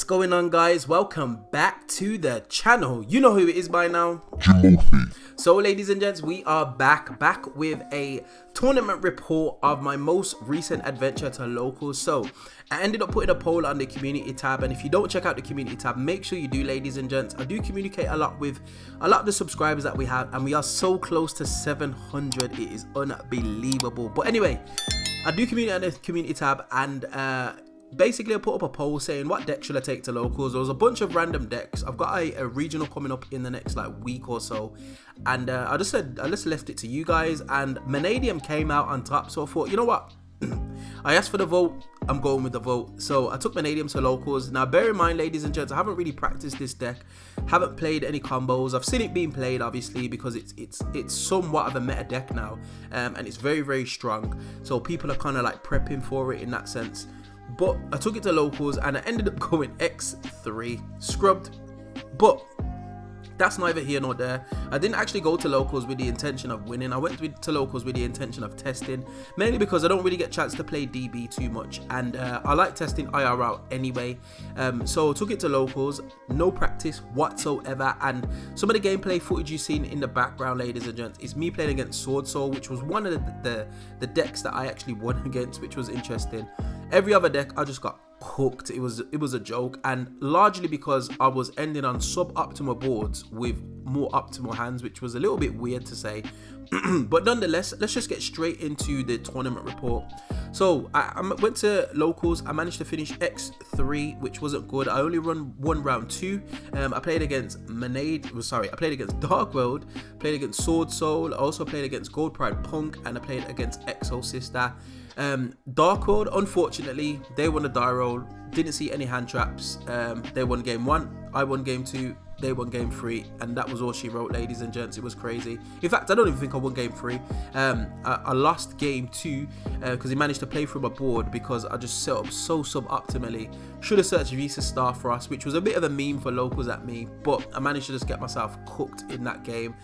going on, guys? Welcome back to the channel. You know who it is by now, Jimothy. So ladies and gents, we are back with a tournament report of my most recent adventure to locals. So I ended up putting a poll on the community tab, and if you don't check out the community tab, make sure you do, ladies and gents. I do communicate a lot with a lot of the subscribers that we have, and we are so close to 700. It is unbelievable. But anyway, I do communicate on the community tab, and basically I put up a poll saying what deck should I take to locals. There was a bunch of random decks. I've got a regional coming up in the next week or so, and I just left it to you guys, and Mannadium came out on top. So I thought, you know what, I asked for the vote, I'm going with the vote. So I took Mannadium to locals. Now bear in mind, ladies and gents, I haven't really practiced this deck, haven't played any combos. I've seen it being played, obviously, because it's somewhat of a meta deck now, and it's very strong, so people are kind of like prepping for it in that sense. But I took it to locals and I ended up going X3 scrubbed, but that's neither here nor there. I didn't actually go to locals with the intention of winning. I went to locals with the intention of testing, mainly because I don't really get a chance to play DB too much, and I like testing IRL anyway. So I took it to locals, no practice whatsoever, and some of the gameplay footage you've seen in the background, ladies and gents, is me playing against Sword Soul, which was one of the decks that I actually won against, which was interesting. Every other deck I just got cooked. It was a joke, and largely because I was ending on suboptimal boards with more optimal hands, which was a little bit weird to say. But nonetheless, let's just get straight into the tournament report. So I went to locals. I managed to finish X3, which wasn't good. I only won round 2. I played against I played against Dark World, played against Sword Soul, I also played against Gold Pride Punk, and I played against Exo Sister. Dark World, unfortunately, they won a die roll. Didn't see any hand traps. They won game 1, I won game 2, they won game 3, and that was all she wrote, ladies and gents. It was crazy. In fact, I don't even think I won game 3. I lost game 2 because he managed to play through my board because I just set up so suboptimally. Should have searched Visa Star for us, which was a bit of a meme for locals at me, but I managed to just get myself cooked in that game,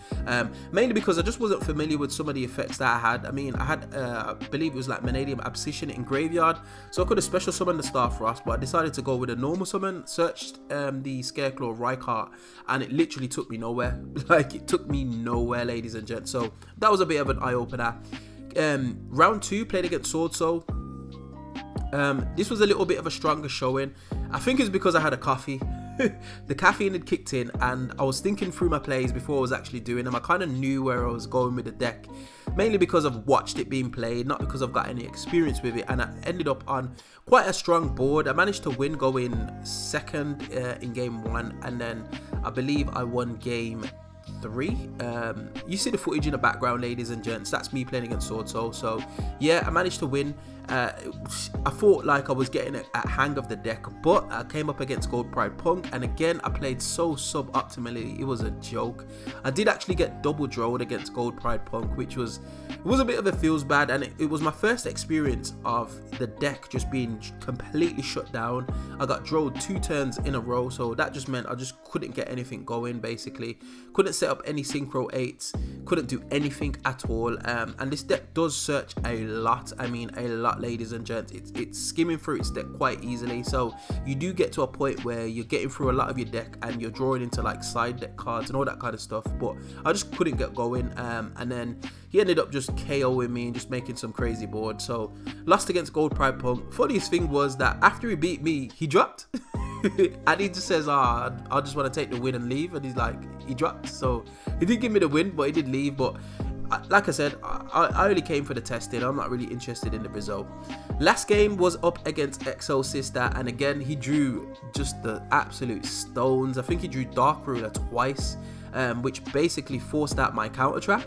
mainly because I just wasn't familiar with some of the effects that I had. I mean, I had I believe it was like Mannadium Abscission in Graveyard, so I could have special summoned the Star Frost, but I decided to go with a normal summon. Searched the Scareclaw Rykart, and it literally took me nowhere. Like, it took me nowhere, ladies and gents. So that was a bit of an eye-opener. Round 2, played against Sword Soul. This was a little bit of a stronger showing. I think it's because I had a coffee. The caffeine had kicked in, and I was thinking through my plays before I was actually doing them. I kind of knew where I was going with the deck, mainly because I've watched it being played, not because I've got any experience with it, and I ended up on quite a strong board. I managed to win going 2nd in game 1, and then I believe I won game 3. You see the footage in the background, ladies and gents, that's me playing against Sword Soul. So yeah, I managed to win. I thought like I was getting a hang of the deck, but I came up against Gold Pride Punk, and again I played so suboptimally. It was a joke. I did actually get double drawed against Gold Pride Punk, which was a bit of a feels bad, and it was my first experience of the deck just being completely shut down. I got drawed 2 turns in a row, so that just meant I just couldn't get anything going. Basically couldn't set up any synchro 8s, couldn't do anything at all, and this deck does search a lot. I mean, a lot, ladies and gents. It's skimming through its deck quite easily, so you do get to a point where you're getting through a lot of your deck and you're drawing into like side deck cards and all that kind of stuff. But I just couldn't get going, and then he ended up just KOing me and just making some crazy board. So lost against Gold Pride Punk. Funniest thing was that after he beat me, he dropped. And he just says, I just want to take the win and leave, and he's like, he dropped. So he did give me the win, but he did leave. But like I said, I only came for the testing. I'm not really interested in the result. Last game was up against Exo Sister, and again he drew just the absolute stones. I think he drew Dark Ruler twice, which basically forced out my counter trap.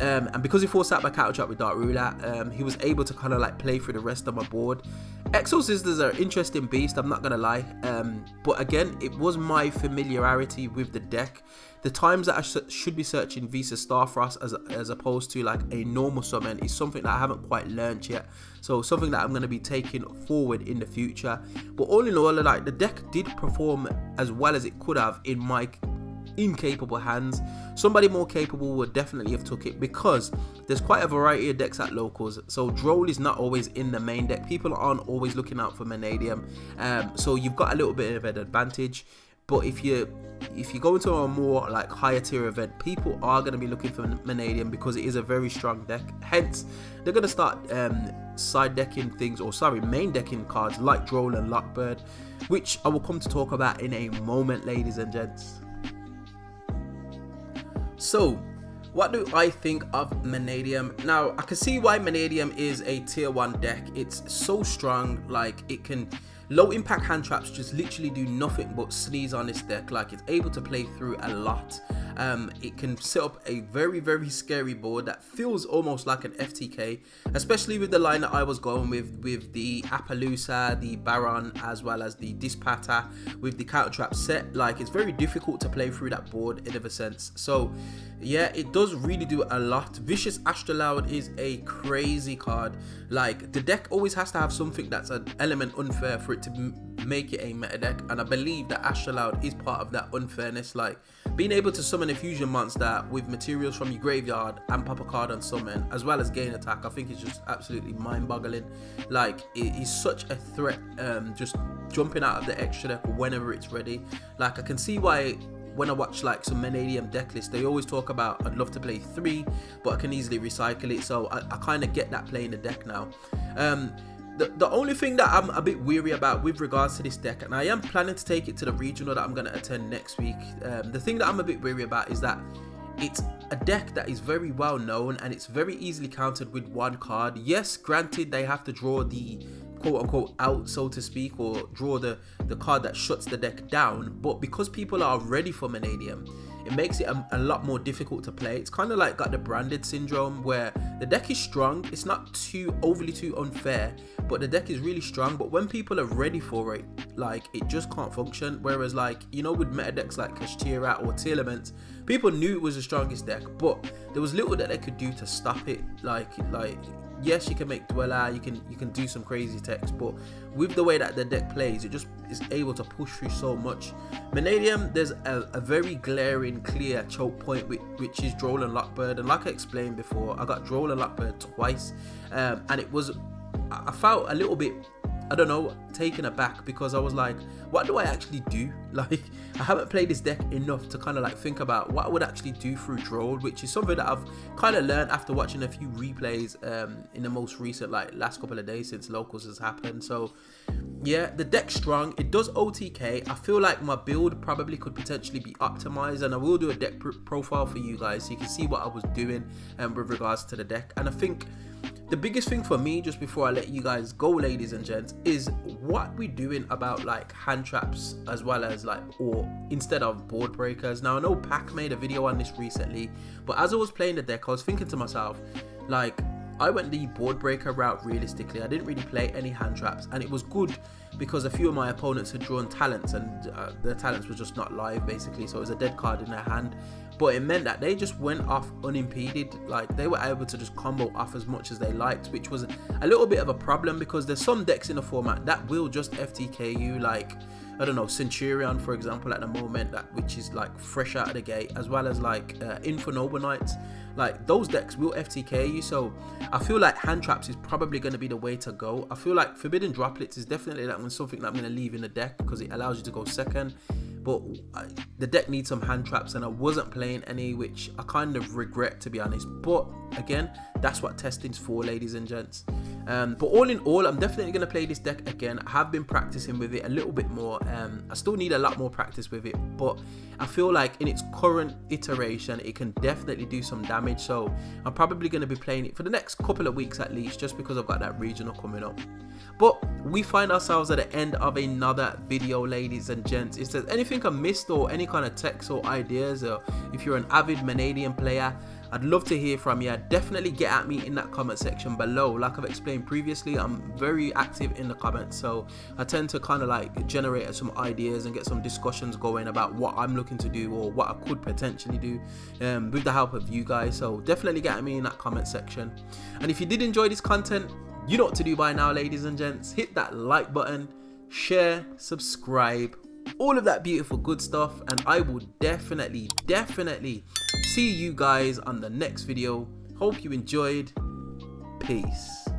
And because he forced out my counter trap with Dark Ruler, he was able to kind of like play through the rest of my board. Exo Sisters are an interesting beast, I'm not gonna lie, but again, it was my familiarity with the deck. The times that I should be searching Visa Starfrost as opposed to like a normal summon is something that I haven't quite learned yet, so something that I'm going to be taking forward in the future. But all in all, like, the deck did perform as well as it could have in my incapable hands. Somebody more capable would definitely have took it, because there's quite a variety of decks at locals. So Droll is not always in the main deck. People aren't always looking out for Mannadium, so you've got a little bit of an advantage. But if you go into a more like higher tier event, people are going to be looking for Mannadium because it is a very strong deck. Hence, they're going to start side decking things, or sorry, main decking cards like Droll and Lockbird, which I will come to talk about in a moment, ladies and gents. So, what do I think of Mannadium? Now, I can see why Mannadium is a tier 1 deck. It's so strong, like it can... Low impact hand traps just literally do nothing but sneeze on this deck. Like, it's able to play through a lot. It can set up a very, very scary board that feels almost like an FTK, especially with the line that I was going with the Appaloosa, the Baron, as well as the Dispata with the counter trap set. Like, it's very difficult to play through that board in a sense. So yeah, it does really do a lot. Vicious Astrolabe is a crazy card. Like, the deck always has to have something that's an element unfair for it to make it a meta deck, and I believe that Astrolabe is part of that unfairness. Like, being able to summon a fusion monster with materials from your graveyard and pop a card on summon as well as gain attack, I think it's just absolutely mind-boggling. Like, it is such a threat, just jumping out of the extra deck whenever it's ready. Like, I can see why when I watch like some Mannadium deck lists, they always talk about, I'd love to play 3, but I can easily recycle it. So I kind of get that playing the deck now. The only thing that I'm a bit weary about with regards to this deck, and I am planning to take it to the regional that I'm going to attend next week, the thing that I'm a bit weary about is that it's a deck that is very well known and it's very easily countered with one card. Yes, granted, they have to draw the quote-unquote out, so to speak, or draw the card that shuts the deck down, but because people are ready for Mannadium, it makes it a lot more difficult to play. It's kind of like got the branded syndrome, where the deck is strong, it's not too overly unfair, but the deck is really strong, but when people are ready for it, like, it just can't function. Whereas, like, you know, with meta decks like Kashtira or Telements, people knew it was the strongest deck, but there was little that they could do to stop it. Like yes, you can make Dweller, you can do some crazy text, but with the way that the deck plays, it just is able to push through so much. Mannadium, there's a very glaring, clear choke point, which is Droll and Lockbird, and like I explained before, I got Droll and Lockbird twice, and it was, I felt a little bit, I don't know, taken aback, because I was like, what do I actually do? Like, I haven't played this deck enough to kind of like think about what I would actually do through Droll, which is something that I've kind of learned after watching a few replays in the most recent, like, last couple of days since locals has happened. So yeah, the deck's strong, it does OTK. I feel like my build probably could potentially be optimized, and I will do a deck profile for you guys so you can see what I was doing with regards to the deck. And I think the biggest thing for me, just before I let you guys go, ladies and gents, is what we're doing about like hand traps as well as like, or instead of board breakers. Now, I know Pac made a video on this recently, but as I was playing the deck, I was thinking to myself, like, I went the board breaker route realistically. I didn't really play any hand traps, and it was good because a few of my opponents had drawn talents, and their talents were just not live basically, so it was a dead card in their hand. But it meant that they just went off unimpeded. Like, they were able to just combo off as much as they liked, which was a little bit of a problem, because there's some decks in the format that will just FTK you, like, I don't know, Centurion for example at the moment, which is like fresh out of the gate, as well as like Infernoble Knights. Like, those decks will FTK you. So I feel like hand traps is probably going to be the way to go. I feel like Forbidden Droplets is definitely that one, something that I'm going to leave in the deck because it allows you to go second. But the deck needs some hand traps, and I wasn't playing any, which I kind of regret, to be honest. But again, that's what testing's for, ladies and gents. But all in all, I'm definitely going to play this deck again. I have been practicing with it a little bit more. I still need a lot more practice with it, but I feel like in its current iteration, it can definitely do some damage. So I'm probably going to be playing it for the next couple of weeks at least, just because I've got that regional coming up. But we find ourselves at the end of another video, ladies and gents. If there's anything I missed, or any kind of text or ideas, or if you're an avid Mannadium player, I'd love to hear from you. Definitely get at me in that comment section below. Like I've explained previously, I'm very active in the comments, so I tend to kind of like generate some ideas and get some discussions going about what I'm looking to do, or what I could potentially do with the help of you guys. So definitely get at me in that comment section. And if you did enjoy this content, you know what to do by now, ladies and gents. Hit that like button, share, subscribe, all of that beautiful good stuff, and I will definitely see you guys on the next video. Hope you enjoyed. Peace.